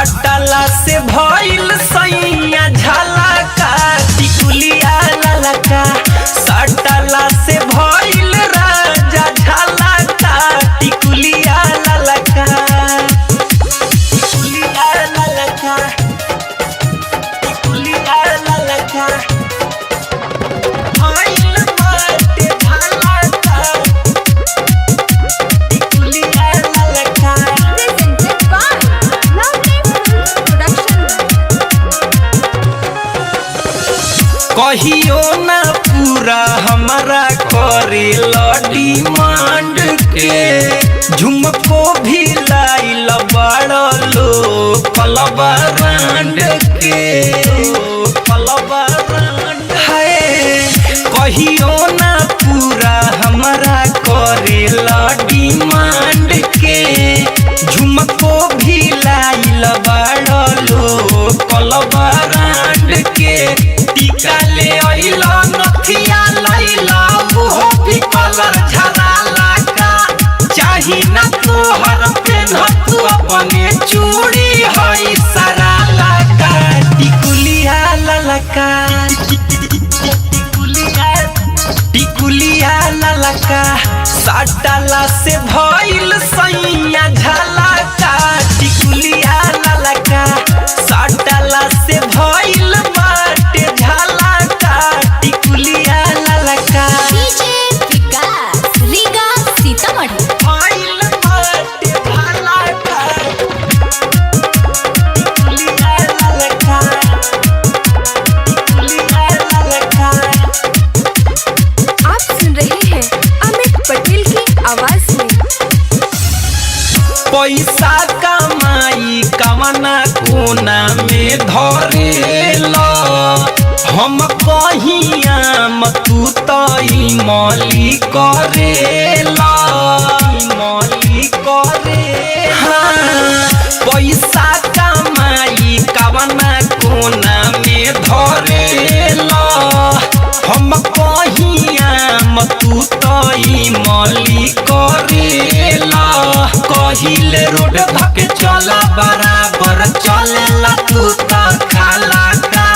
सटला से भइल सैया झलका टिकुलिया ललका सटला से भइल राजा झलका टिकुलिया ललका टिकुलिया ललका टिकुलिया ललका भइल बाटे झलका टिकुलिया ललका कहियो ना पूरा हमारा करे डिमांड के झुमको भी लाइल बड़ लो पलवा रांड के पलवा रांड है कहियो ना पूरा हमारा करे डिमांड के झुमको भी लाइल बड़ लो पलवा रांड के टीका ले आइला नथिया लैला मुहो भी कलर झराला का चाही ना तोहर पेन्ह तू अपने चूड़ी हई सराला का टिकुलिया ललका टिकुलिया ललका सटला से भइल सैया झलका टिकुलिया ललका सटला से भइल बाटे झलका टिकुलिया ललका भइल बाटे झलका टिकुलिया ललका टिकुलिया ललका। आप सुन रहे हैं अमित पटेल की आवाज में। पैसा कमाई कवना कोना में धरेला हम कहियाम तू तई मौली करेला मौली करे हाँ पैसा कमाई कवना कोना में धरेला हम कहियाम तू तई मौली करेला कहिले रोड धके चला बराबर चलेला तू त खाला का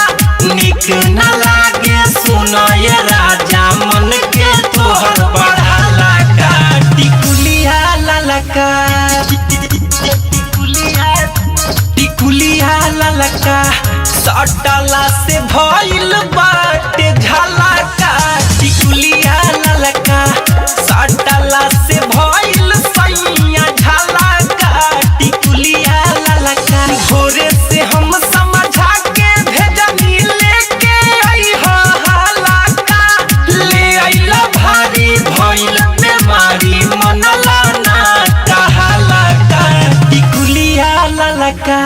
निक न लागे सुनय राजा मन के तोहर बढ़ाला का टिकुलिया ललका टिकुलिया ललका सटला से भइल बाटे झलका टिकुलिया ललका सटला से भइल सैया झलका टिकुलिया ललका भोरे से हम समझा के भेजनी लेके अइहा हलका ले अइला भारी भइल बेमारी मनला ना कहलका टिकुलिया ललका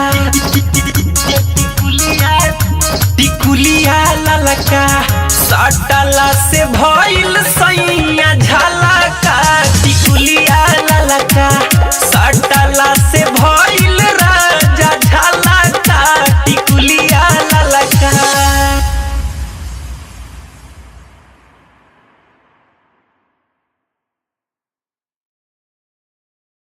टिकुलिया ललका सटला से भइल सैया झलका टिकुलिया ललका सटला